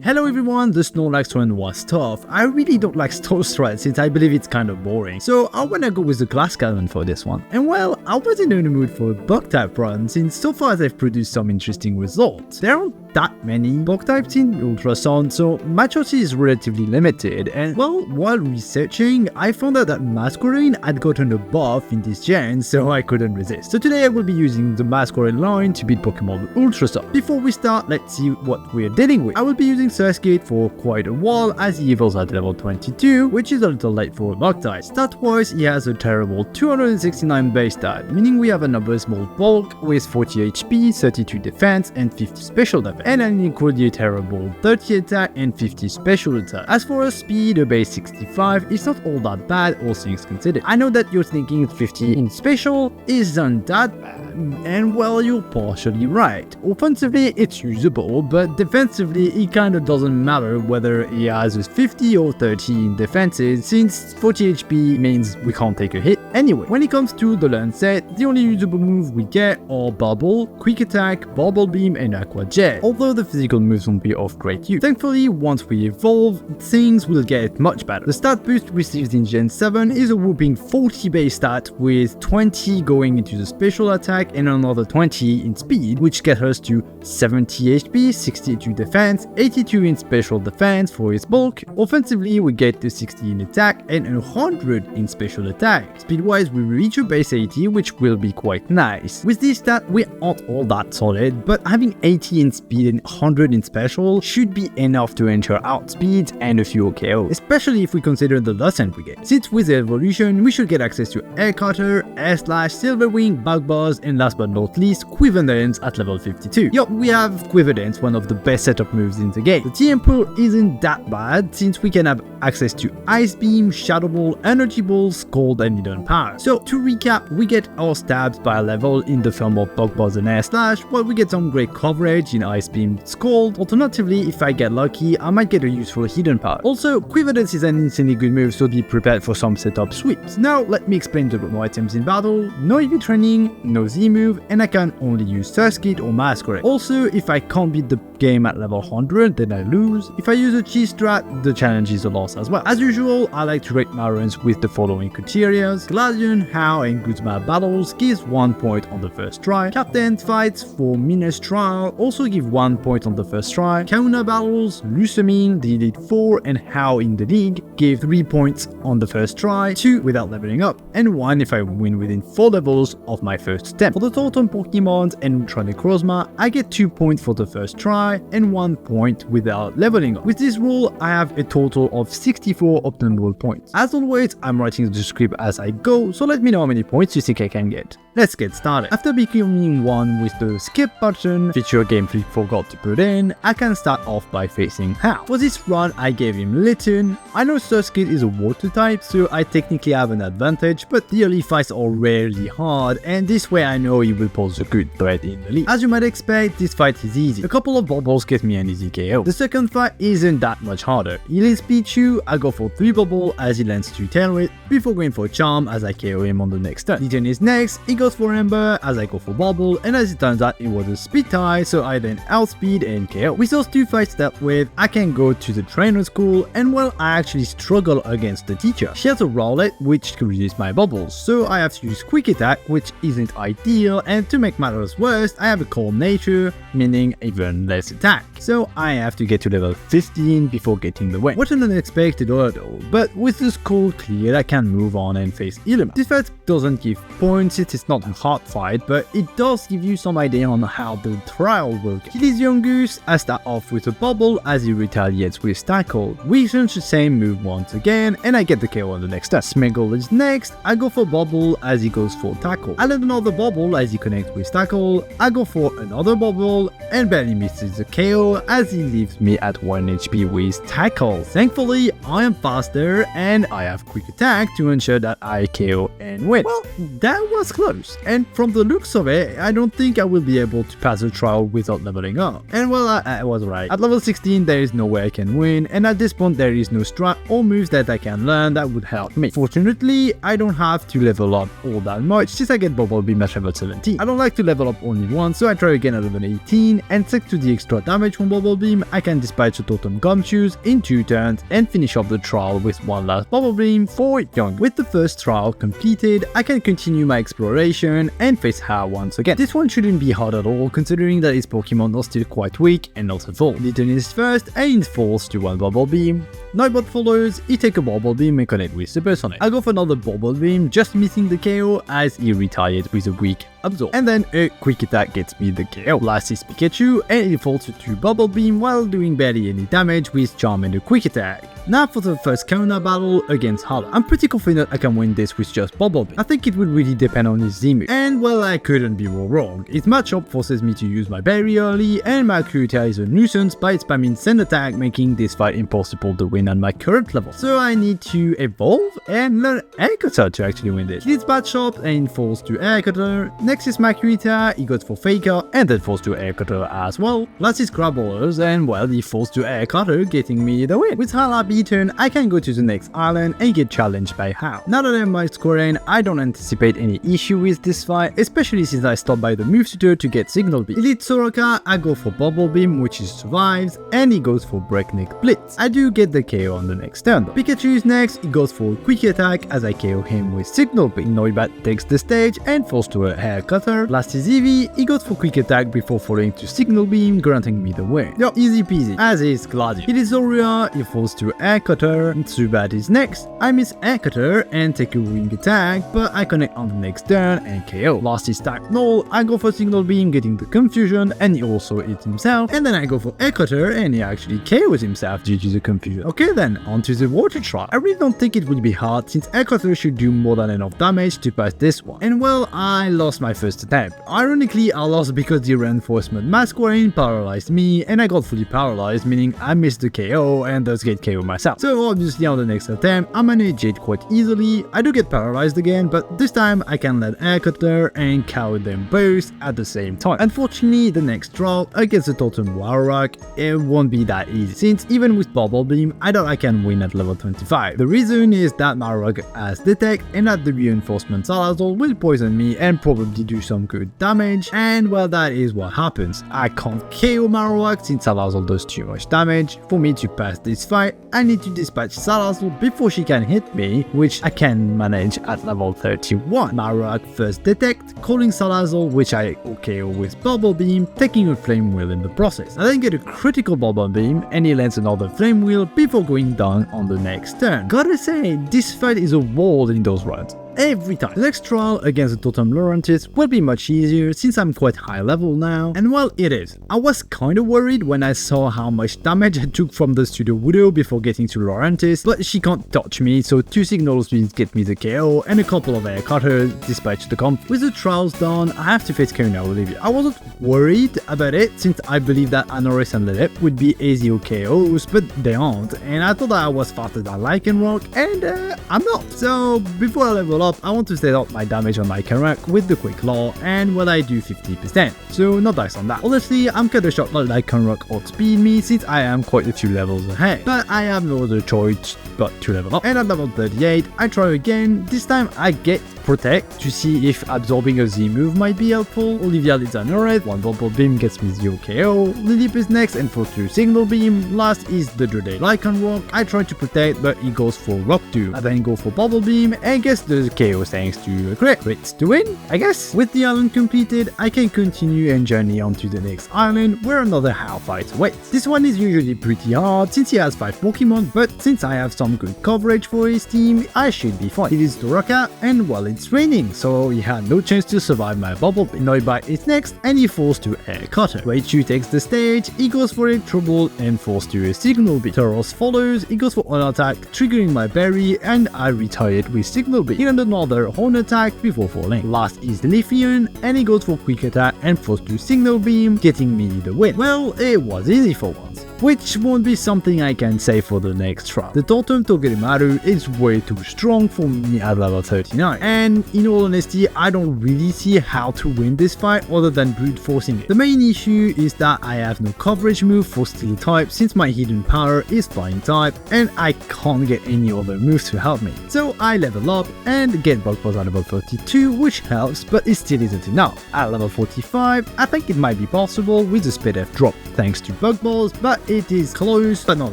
Hello everyone, the Snorlax run was tough. I really don't like Star Strat since I believe it's kind of boring, so I wanna go with the Glass Cannon for this one. And well, I wasn't in the mood for a bug type run since so far they've produced some interesting results. There aren't that many bug types in Ultrasun, so my choice is relatively limited, and well, while researching, I found out that Masquerain had gotten a buff in this gen, so I couldn't resist. So today I will be using the Masquerain line to beat Pokemon Ultrasun. Before we start, let's see what we're dealing with. I will be using Surskit for quite a while as he evolves at level 22, which is a little late for a bug type. Stat-wise, he has a terrible 269 base stat, meaning we have an abysmal bulk with 40 HP, 32 defense, and 50 special defense, and an equally terrible 30 attack and 50 special attack. As for a speed, a base 65 is not all that bad, all things considered. I know that you're thinking 50 in special isn't that bad, and well, you're partially right. Offensively, it's usable, but defensively, it kinda doesn't matter whether he has a 50 or 30 in defenses, since 40 HP means we can't take a hit anyway. When it comes to the learn set, the only usable moves we get are Bubble, Quick Attack, Bubble Beam, and Aqua Jet, although the physical moves won't be of great use. Thankfully, once we evolve, things will get much better. The stat boost received in Gen 7 is a whopping 40 base stat, with 20 going into the special attack and another 20 in speed, which gets us to 70 HP, 62 defense, 82 in special defense for his bulk. Offensively, we get to 60 in attack and 100 in special attack. Speed-wise, we reach a base 80, which will be quite nice. With this stat, we aren't all that solid, but having 80 in speed and 100 in special should be enough to ensure outspeed and a few KO, especially if we consider the Lucent we get. Since with the evolution, we should get access to Air Cutter, Air Slash, Silver Wing, Bug Buzz, and last but not least, Quiver Dance at level 52. Yup, we have Quiver Dance, one of the best setup moves in the game. The TM pool isn't that bad since we can have access to Ice Beam, Shadow Ball, Energy Ball, Scald, and Hidden Power. So to recap, we get our stabs by level in the form of Bug Buzz and Air Slash, while we get some great coverage in Ice Beam, Scald. Alternatively, if I get lucky, I might get a useful Hidden Power. Also, Quiver Dance is an insanely good move, so be prepared for some setup sweeps. Now, let me explain the more items in battle. No EV training, no Z move, and I can only use Surskit or Masquerain. Also, if I can't beat the game at level 100, then I lose. If I use a cheese strat, the challenge is a loss as well. As usual, I like to rate my runs with the following criteria. Gladion, How, and Guzma battles gives 1 point on the first try. Captain fights for Minas trial also give 1 point on the first try. Kauna battles, Lusamine, the Elite 4, and How in the league give 3 points on the first try, 2 without leveling up, and 1 if I win within 4 levels of my first attempt. For the Totem Pokemon and Ultra Necrozma, I get 2 points for the first try and 1 point without leveling up. With this rule, I have a total of 64 obtainable points. As always, I'm writing the script as I go, so let me know how many points you think I can get. Let's get started. After becoming one with the skip button, feature Game Freak forgot to put in, I can start off by facing How. For this run, I gave him Litten. I know Surskit is a water type, so I technically have an advantage, but the early fights are rarely hard, and this way I know he will pose a good threat in the league. As you might expect, this fight is easy. A couple of bubbles get me an easy KO. The second fight isn't that much harder. He leads Pichu, I go for 3 bubble as he lands 2 Tail Whip, before going for Charm as I KO him on the next turn. Litten is next, he goes for Ember as I go for Bubble, and as it turns out it was a speed tie, so I then outspeed and KO. With those 2 fights dealt with, I can go to the trainer school, and well, I actually struggle against the teacher. She has a Rowlet which reduces my bubbles, so I have to use Quick Attack, which isn't ideal, and to make matters worse, I have a Calm Nature, meaning even less attack. So I have to get to level 15 before getting the win. What an unexpected hurdle, but with the school cleared, I can move on and face Illimat. This fight doesn't give points, it is not a hard fight, but it does give you some idea on how the trial will go. He leads Yungus, I start off with a bubble as he retaliates with Tackle. We exchange the same move once again, and I get the KO on the next turn. Smiggle is next, I go for Bubble as he goes for Tackle. I land another bubble as he connects with Tackle, I go for another bubble, and barely misses the KO as he leaves me at 1 HP with Tackle. Thankfully, I am faster, and I have Quick Attack to ensure that I KO and win. Well, that was close, and from the looks of it, I don't think I will be able to pass the trial without leveling going on. And well, I was right. At level 16 there is no way I can win, and at this point there is no strat or moves that I can learn that would help me. Fortunately, I don't have to level up all that much since I get Bubble Beam at level 17. I don't like to level up only once, so I try again at level 18, and thanks to the extra damage from Bubble Beam, I can dispatch a Totem Gumshoes in 2 turns and finish off the trial with one last Bubble Beam for Young. With the first trial completed, I can continue my exploration and face Heya once again. This one shouldn't be hard at all, considering that his Pokemon are still quite weak and not evolved. Litten is first and is forced to one Bubble Beam. Nightbot follows, he takes a Bubble Beam and connect with Supersonic. I go for another Bubble Beam, just missing the KO as he retired with a weak Absorb. And then a Quick Attack gets me the KO. Last is Pikachu, and he falls to Bubble Beam while doing barely any damage with Charm and a Quick Attack. Now for the first counter battle against Hala. I'm pretty confident I can win this with just Bubble Beam. I think it would really depend on his Z-move. And well, I couldn't be more wrong. His matchup forces me to use my berry early, and my Acuita is a nuisance by spamming Sand Attack, making this fight impossible to win at my current level. So I need to evolve and learn Air Cutter to actually win this. He Bad Shot and falls to Air Cutter. Next is Masquerain, he goes for Faker and then falls to Air Cutter as well. Last is Crabblers, and well, he falls to Air Cutter, getting me the win. With Hala beaten, I can go to the next island and get challenged by Heya. Now that I'm Masquerain, I don't anticipate any issue with this fight, especially since I stopped by the move tutor to get Signal Beam. Elite Soroka, I go for Bubble Beam, which he survives, and he goes for Breakneck Blitz. I do get the KO on the next turn though. Pikachu is next, he goes for a Quick Attack as I KO him with Signal Beam. Noibat takes the stage and falls to a Hair Cutter. Last is Eevee, he goes for Quick Attack before falling to Signal Beam, granting me the win. Yo, easy peasy, as is Gladius. It is Zoria, he falls to Air Cutter. Zubat is next. I miss Air Cutter and take a Wing Attack, but I connect on the next turn and KO. Last is Type Null, I go for Signal Beam, getting the confusion, and he also hits himself, and then I go for Air Cutter and he actually KOs himself due to the confusion. Okay then, on to the water trial. I really don't think it would be hard since Air Cutter should do more than enough damage to pass this one. And well, I lost my first attempt. Ironically, I lost because the reinforcement Masquerain paralyzed me and I got fully paralyzed, meaning I missed the KO and thus get KO myself. So obviously on the next attempt, I manage it quite easily. I do get paralyzed again, but this time I can let Air Cutter and KO them both at the same time. Unfortunately, the next draw against the Totem Warrock, it won't be that easy, since even with Bubble Beam, I doubt I can win at level 25. The reason is that my Rock has Detect and that the reinforcement Salazar will poison me and probably do some good damage, and well, that is what happens. I can't KO Marowak since Salazar does too much damage. For me to pass this fight, I need to dispatch Salazar before she can hit me, which I can manage at level 31. Marowak first Detect, calling Salazar, which I KO with Bubble Beam, taking a Flame Wheel in the process. I then get a critical Bubble Beam and he lands another Flame Wheel before going down on the next turn. Gotta say, this fight is a wall in those runs. Every time. The next trial against the Totem Laurentis will be much easier since I'm quite high level now, and well, it is. I was kinda worried when I saw how much damage I took from the Pseudo Widow before getting to Laurentis, but she can't touch me, so 2 Signals will get me the KO and a couple of Air Cutters dispatch the comp. With the trials done, I have to face Karina Olivia. I wasn't worried about it since I believe that Anoris and Lilith would be easy KOs, but they aren't, and I thought that I was faster than Lycanroc, and I'm not. So before I level up, I want to set up my damage on Lycanroc with the Quick Claw, and well, I do 50%, so no dice on that. Honestly, I'm kinda shocked that Lycanroc outspeed me since I am quite a few levels ahead, but I have no other choice but to level up. And at level 38, I try again. This time I get Protect to see if absorbing a Z move might be helpful. Olivia leads an Aureth, one Bubble Beam gets me 0 KO. Lilip is next and falls to Signal Beam. Last is the Dreaded Lycanroc. I try to protect, but he goes for Rock Tomb. I then go for Bubble Beam and gets the KO thanks to a crit. Crits to win, I guess. With the island completed, I can continue and journey on to the next island where another Heya fight awaits. This one is usually pretty hard since he has 5 Pokemon, but since I have some good coverage for his team, I should be fine. It is Doraka, and well, it's raining, so he had no chance to survive my Bubble Beam. Noibat is next, and he falls to Air Cutter. Raichu takes the stage, he goes for Electroball and falls to a Signal Beam. Tauros follows, he goes for Horn Attack, triggering my berry, and I retired with Signal Beam. He landed another Horn Attack before falling. Last is Leafeon, and he goes for Quick Attack and falls to Signal Beam, getting me the win. Well, it was easy for once. which won't be something I can say for the next round. The Totem Togedemaru is way too strong for me at level 39, and in all honesty, I don't really see how to win this fight other than brute forcing it. The main issue is that I have no coverage move for Steel type since my hidden power is Flying type, and I can't get any other moves to help me. So I level up and get Bug Balls at level 32, which helps, but it still isn't enough. At level 45, I think it might be possible with the speed F drop thanks to Bug Balls, but it is close but not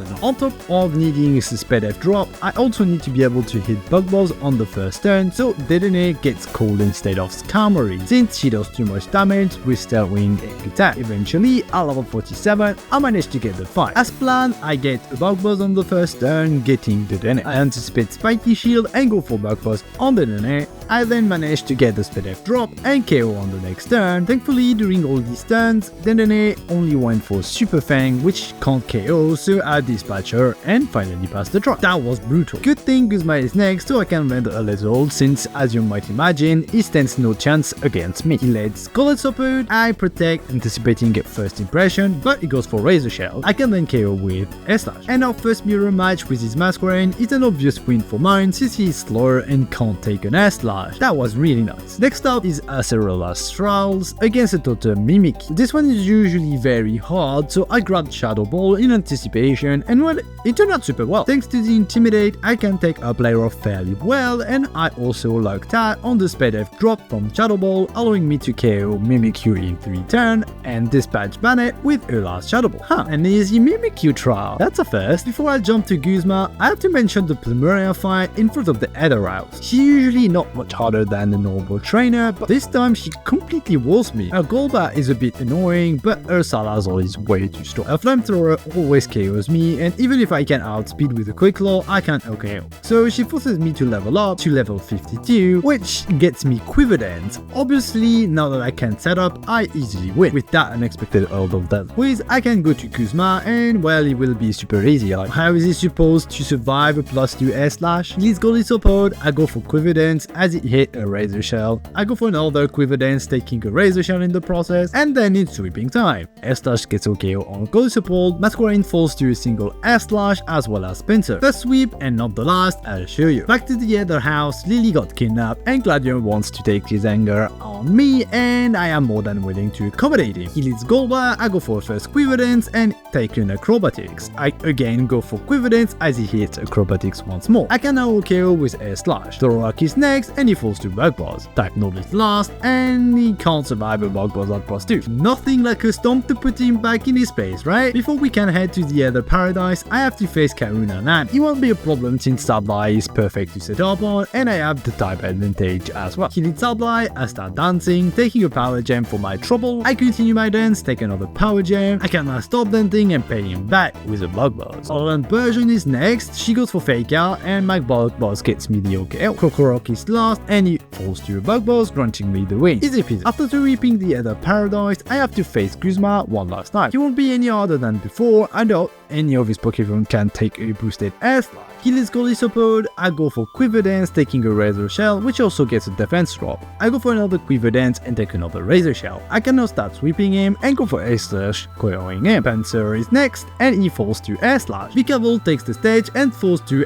enough. On top of needing a speed F drop, I also need to be able to hit Bug Balls on the first turn, so Dedenne gets called instead of Skarmory, since she does too much damage with Stealth Wing and attack. Eventually, at level 47, I manage to get the fight. As planned, I get a Bug Balls on the first turn, getting Dedenne. I anticipate Spiky Shield and go for Bug Balls on Dedenne. I then managed to get the speed F drop and KO on the next turn. Thankfully, during all these turns, Dedenne only went for Super Fang, which can't KO, so I dispatch her and finally pass the try. That was brutal. Good thing Guzma is next, so I can render a little, since as you might imagine, he stands no chance against me. He lets Golden Support, I protect, anticipating at first impression, but he goes for Razor Shell. I can then KO with S-Slash. And our first mirror match with his Masquerain is an obvious win for mine since he is slower and can't take an S-Slash. That was really nice. Next up is Acerola's Strauss against a Totem Mimikyu. This one is usually very hard, so I grabbed Shadow Ball in anticipation, and well, it turned out super well. Thanks to the Intimidate, I can take a player off fairly well, and I also lucked out on the speed F drop from Shadow Ball, allowing me to KO Mimikyu in 3 turns and dispatch Bannet with her last Shadow Ball. An easy Mimikyu trial. That's a first. Before I jump to Guzma, I have to mention the Plumeria fight in front of the Ether House. She's usually not much harder than a normal trainer, but this time she completely walls me. Her Golbat is a bit annoying, but her Salazar is way too strong. Her Flamethrower always KOs me, and even if I can outspeed with a Quick Claw, I can't OKO. So she forces me to level up to level 52, which gets me Quiver Dance. Obviously, now that I can set up, I easily win. With that unexpected Earl of Death Quiz, I can go to Guzma, and well, it will be super easy. Like, how is he supposed to survive a +2 S-Slash? He needs Golden Support, I go for Quiver Dance as it hit a Razor Shell. I go for another Quiver Dance, taking a Razor Shell in the process, and then it's sweeping time. S-Slash gets OKO on Golden Support, Masquerain falls to a single S-Slash as well as Spencer. The sweep, and not the last, I'll show you. Back to the other house, Lily got kidnapped, and Gladion wants to take his anger on me, and I am more than willing to accommodate him. He leads Golba, I go for first Quiver Dance and take an Acrobatics. I again go for Quiver Dance as he hits Acrobatics once more. I can now OKO with S-Slash. Thorak is next, and he falls to Bug Balls. Type Node is last, and he can't survive a Bug Balls at +2. Nothing like a stomp to put him back in his place, right? Before we can head to the other paradise, I have to face Karuna Nan. It won't be a problem since Sableye is perfect to set up on, and I have the type advantage as well. He leads Sableye, I start dancing, taking a power gem for my trouble. I continue my dance, take another power gem. I can now stop dancing and pay him back with a Bug Balls. Orland Persian is next, she goes for Fake Out, and my Bug Balls gets me the OKO. Kokorok is last, and he falls to a Bug Balls, granting me the win. Easy peasy. After sweeping the other paradise, I have to face Guzma one last time. He won't be any harder than before, I doubt any of his Pokemon can take a boosted S-Slash. He leads Golden Support, I go for Quiver Dance, taking a Razor Shell, which also gets a defense drop. I go for another Quiver Dance and take another Razor Shell. I can now start sweeping him and go for S-Slash, KOing him. Spencer is next, and he falls to S-Slash. Vikavolt takes the stage and falls to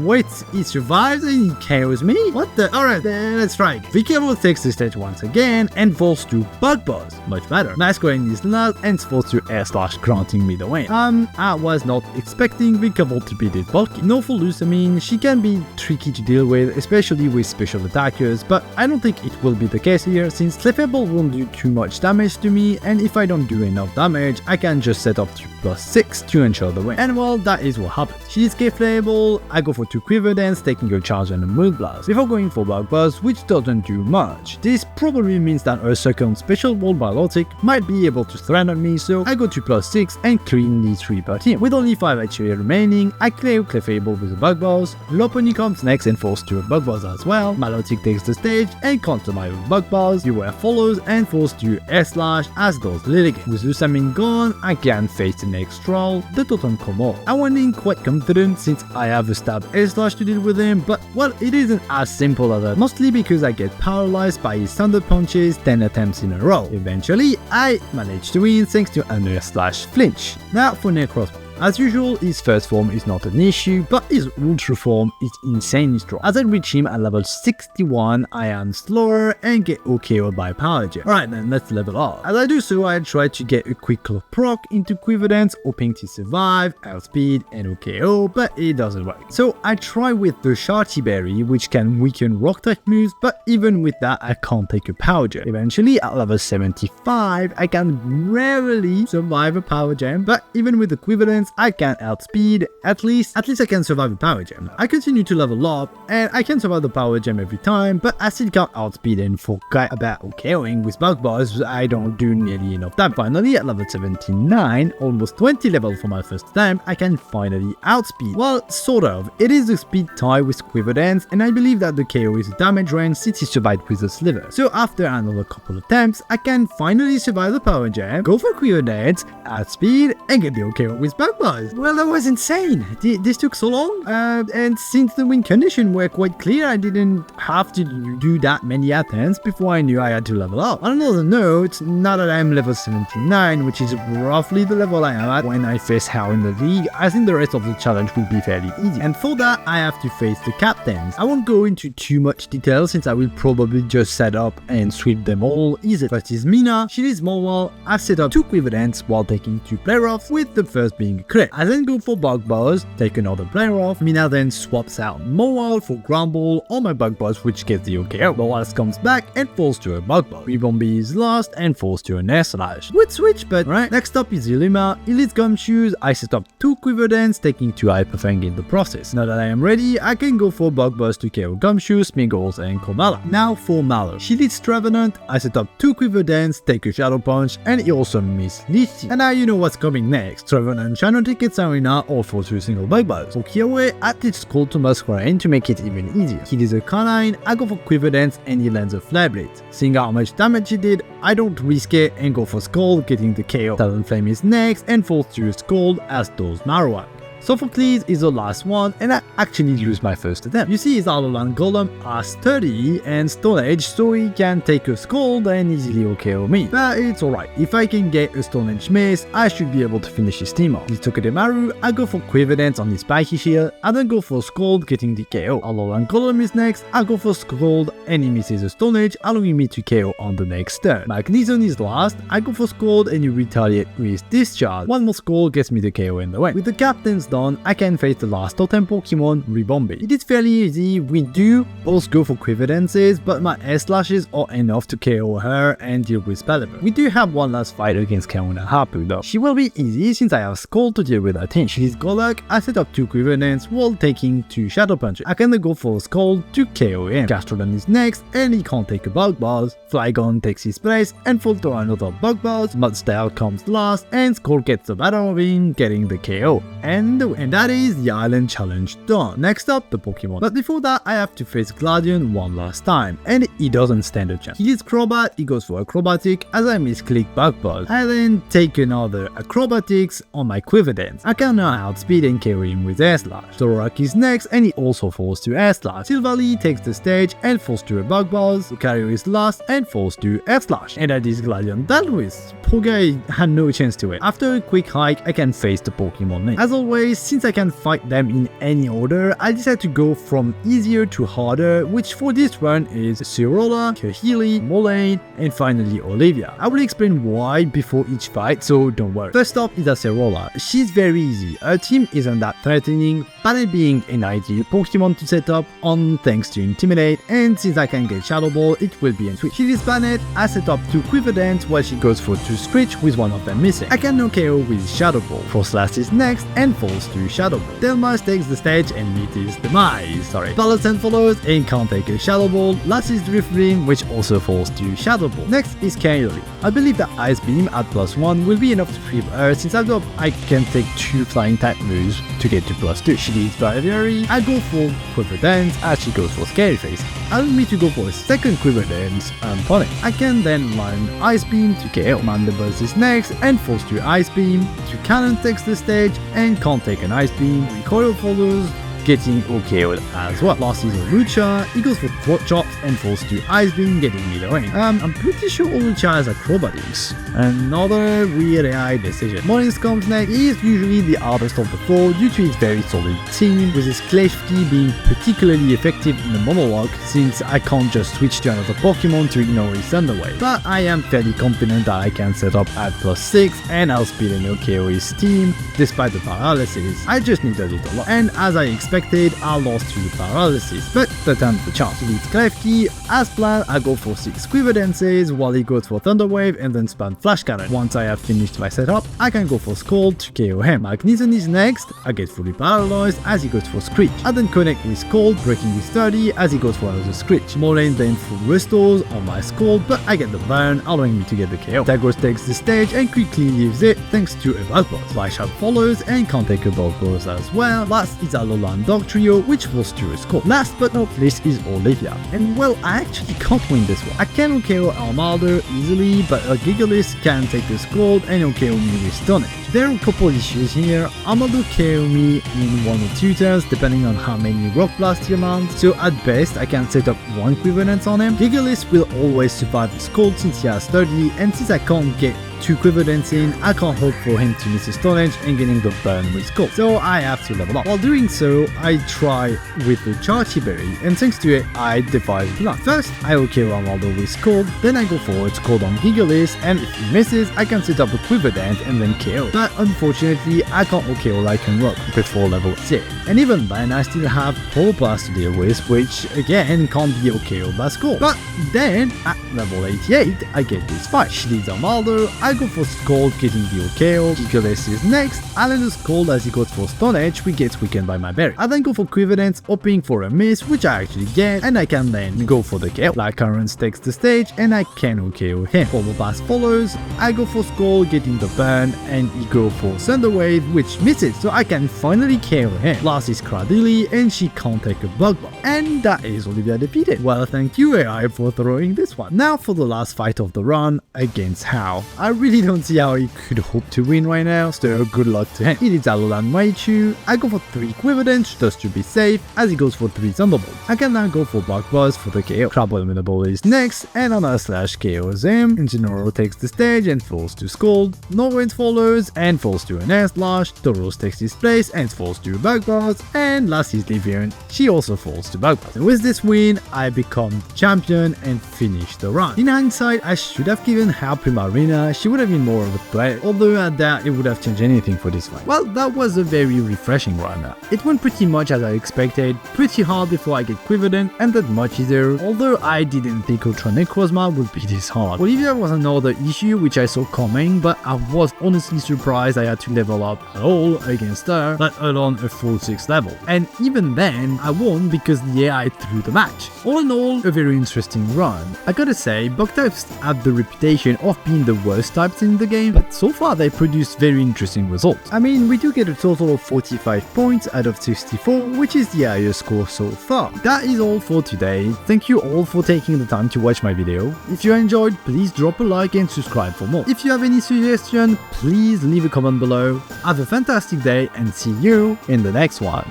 wait, he survives and he KOs me? What the? Alright, then let's try again. Vikavolt takes the stage once again and falls to Bug Balls. Much better. Masquerain is last and falls to S-Slash, granting me the win. I was not expecting Vikavolt to be this bulky. No full Lusamine, she can be tricky to deal with, especially with special attackers, but I don't think it will be the case here since Clefable won't do too much damage to me, and if I don't do enough damage, I can just set up to +6 to ensure the win. And well, that is what happened. She is Clefable, I go for 2 Quiver Dance, taking a charge and a Moon Blast, before going for Bug Buzz, which doesn't do much. This probably means that her second special Ball Biotic might be able to threaten me, so I go to +6 and cleanly 3-part him. With only 5 HP remaining, I clear Clefable with a Bug Balls. Lopunny comes next and falls to a Bug Balls as well. Milotic takes the stage and can't survive with Bug Balls. Beware follows and falls to S-Slash, as does Lilligant. With Lusamine gone, I can face the next troll, the Totem Komo. I went in quite confident since I have a stab S-Slash to deal with him, but well, it isn't as simple as that, mostly because I get paralyzed by his Thunder Punches 10 attempts in a row. Eventually, I managed to win thanks to an S-Slash flinch. Now, Now for Necros. As usual, his first form is not an issue, but his ultra form is insanely strong. As I reach him at level 61, I am slower and get OKO'd by Power Gem. Alright then, let's level up. As I do so, I try to get a quick proc into Quiver Dance, hoping to survive, outspeed, and OKO, but it doesn't work. So I try with the Sharty Berry, which can weaken rock type moves, but even with that, I can't take a Power Gem. Eventually, at level 75, I can rarely survive a Power Gem, but even with the Quiver Dance, I can outspeed, at least I can survive a Power Gem. I continue to level up, and I can survive the Power Gem every time, but I still can't outspeed and forget about OKOing with Bug Buzz. I don't do nearly enough time. Finally, at level 79, almost 20 level for my first time, I can finally outspeed. Well, sort of. It is a speed tie with Quiver Dance, and I believe that the KO is a damage range since he survived with a sliver. So after another couple attempts, I can finally survive the Power Gem, go for Quiver Dance, outspeed, and get the OKO with Bug Buzz. Well, that was insane. This took so long, and since the win conditions were quite clear, I didn't have to do that many attempts before I knew I had to level up. On another note, now that I'm level 79, which is roughly the level I am at when I face Heya in the league, I think the rest of the challenge will be fairly easy. And for that, I have to face the captains. I won't go into too much detail since I will probably just set up and sweep them all easily. First is Mina. She needs Mobile. I set up 2 Quiver Dance while taking 2 player offs, with the first being a crit. I then go for Bug Buzz, take another player off. Mina then swaps out Mobile for Ground Ball on my Bug Buzz, which gets the OKO. Mobile comes back and falls to a Bug Buzz. Rebombi is lost and falls to an Air Slash. Would switch, but right. Next up is Illuma. He leads Gumshoes. I set up 2 Quiver Dance, taking 2 Hyper Fang in the process. Now that I am ready, I can go for Bug Buzz to KO Gumshoes, Smiggles, and Komala. Now for Mallow. She leads Trevenant. I set up 2 Quiver Dance, take a Shadow Punch, and he also missed Lychee. And now you know what's coming next. Trevenant Channel Tickets Arena all falls to a single Bug Buzz. For Kyoe, I teach Call to Masquerain to make it even easier. He leads a Canine, I go for Quiver Dance, and he lands a Flare Blade. Seeing how much damage he did, I don't risk it and go for Scald, getting the KO. Talonflame is next and falls to a Scald, as does Marowak. Sophocles is the last one, and I actually lose my first attempt. You see his Alolan Golem has 30 and Stone Edge, so he can take a Scald and easily OKO me. But it's alright, if I can get a Stone Edge Miss, I should be able to finish his team off. He took a Demaru, I go for Quiver Dance on his Spiky Shield, I then go for Scald, getting the KO. Alolan Golem is next, I go for Scald, and he misses a Stone Edge, allowing me to KO on the next turn. Magnesium is last, I go for Scald and he retaliate with Discharge. One more Scald gets me the KO in the way. With the captains done, I can face the last totem Pokemon, Rebombi. It is fairly easy. We do both go for Quiver Dances, but my Air Slashes are enough to KO her and deal with Pelipper. We do have one last fight against Kauna Hapu though. She will be easy since I have Scald to deal with her team. She is Golok, I set up 2 Quiver Dance while taking 2 Shadow Punches. I can then go for Scald to KO him. Gastrodon is next and he can't take a Bug Buzz. Flygon takes his place and falls to another Bug Buzz. Mudstyle comes last and Scald gets the battle of him, getting the KO. And that is the island challenge done. Next up, the Pokemon. But before that, I have to face Gladion one last time, and he doesn't stand a chance. He is Crobat, he goes for Acrobatic, as I misclick Bug Buzz. I then take another Acrobatics on my Quiver Dance. I can now outspeed and carry him with Air Slash. Zoroark is next, and he also falls to Air Slash. Silvally takes the stage and falls to a Bug Buzz. Lucario is last and falls to Air Slash. And that is Gladion dealt with. Poor guy had no chance to it. After a quick hike, I can face the Pokemon next. As always, since I can fight them in any order, I decided to go from easier to harder, which for this run is Cirola, Kahili, Moraine, and finally Olivia. I will explain why before each fight, so don't worry. First up is Acerola. She's very easy. Her team isn't that threatening, Banette being an ideal Pokemon to set up on thanks to Intimidate, and since I can get Shadow Ball, it will be a switch. She is Banette, I set up 2 Quiver Dance while she goes for 2 Screech with one of them missing. I can now KO with Shadow Ball. Frostlass is next and falls to Shadow Ball. Delmas takes the stage and meets his demise. Palutena follows and can't take a Shadow Ball. Last is Drifloon, which also falls to Shadow Ball. Next is Kylie. I believe that Ice Beam at +1 will be enough to sweep her since I can take 2 flying type moves to get to +2. She needs Braviary. I go for Quiver Dance as she goes for Scary Face, allowing me to go for a second Quiver Dance and Pony. I can then land Ice Beam to KO. Mandibuzz is next and falls to Ice Beam. Cannon takes the stage and can't take an Ice Beam. Recoil follows getting OKO'd as well. Last is Olucha, he goes for throat chops and falls to Ice Beam, getting middling. I'm pretty sure Olucha has acrobatics. Another weird AI decision. Mornings comes next. He is usually the hardest of the four due to his very solid team, with his Klefki being particularly effective in the monolocke since I can't just switch to another Pokemon to ignore his Thunderwave. But I am fairly confident that I can set up at +6 and I'll speed and OKO his team despite the paralysis. I just need a little luck. And as I expected, I lost to the paralysis, but that time's the chance. With Klefki, as planned, I go for 6 Quiver Dances while he goes for Thunderwave and then spam Flash Cannon. Once I have finished my setup, I can go for Scald to KO him. Magnesium is next, I get fully paralyzed as he goes for Screech. I then connect with Scald, breaking his 30 as he goes for another Screech. Moraine then full restores on my Scald, but I get the burn, allowing me to get the KO. Tagros takes the stage and quickly leaves it thanks to a Bug Buzz. Flash follows and can't take a Bug Buzz as well. Last is Alola and Dog Trio, which falls to a Scald. Last but not least is Olivia. And well, I actually can't win this one. I can OKO Armaldo easily, but a Gigalith can take the Scald and OKO me with Stone Edge. There are a couple issues here. Armaldo KO me in 1 or 2 turns depending on how many Rock Blast he mounts, so at best I can set up 1 Quiverance on him. Gigalith will always survive the Scald since he has 30, and since I can't get 2 Quiverance in, I can't hope for him to miss his Stone Edge and getting the burn with Scald, so I have to level up. While doing so, I try with the Chachi Berry, and thanks to it, I defy the plan. First, I OKO Armaldo with Scald, then I go forward Scald on Gigalith, and if he misses, I can set up a Quiver Dance and then KO. But unfortunately, I can't OKO Lycanroc before level 6. And even then, I still have Pole Blast to deal with, which again can't be OKO'd by Scald. But then, at level 88, I get this fight. She leads Armaldo, I go for Scald, getting the OKO. Gigalith is next, I land a Scald as he goes for Stone Edge, which gets weakened by my berry. I then go for Quiver Dance, hoping for a miss, which I actually get, and I can then go for the KO. Lycanroc takes the stage, and I can OKO him. Pole Blast follows, I go for Scald, getting the burn, and he go for Thunder Wave, which misses, so I can finally KO him. Last is Cradily, and she can't take a Bug Buzz. And that is Olivia defeated. Well, thank you AI for throwing this one. Now for the last fight of the run against How. I really don't see how he could hope to win right now, so good luck to him. He needs Alola and Raichu. I go for 3 Quiver Dance just to be safe, as he goes for 3 Thunderbolts. I can now go for Bug Buzz for the KO. Crabominable is next, and Anna Slash KOs him. Incineroar takes the stage and falls to Scald. Norwind follows and falls to an Air Slash. Tauros takes his place and falls to Bug Buzz. And last is Livian, she also falls to Bug Buzz. With this win, I become champion and finish the run. In hindsight, I should have given How Primarina, she would have been more of a threat, although I doubt it would have changed anything for this fight. Well, that was a very refreshing run. It went pretty much as I expected, pretty hard before I get quivered in, and that much easier, although I didn't think Ultra Necrozma would be this hard. Olivia was another issue which I saw coming, but I was honestly surprised I had to level up at all against her, let alone a full 6th level. And even then, I won because the AI threw the match. All in all, a very interesting run. I gotta say, bug types have the reputation of being the worst types in the game, but so far they produce very interesting results. I mean, we do get a total of 45 points out of 64, which is the highest score so far. That is all for today. Thank you all for taking the time to watch my video. If you enjoyed, please drop a like and subscribe for more. If you have any suggestions, please leave a comment below. Have a fantastic day and see you in the next one.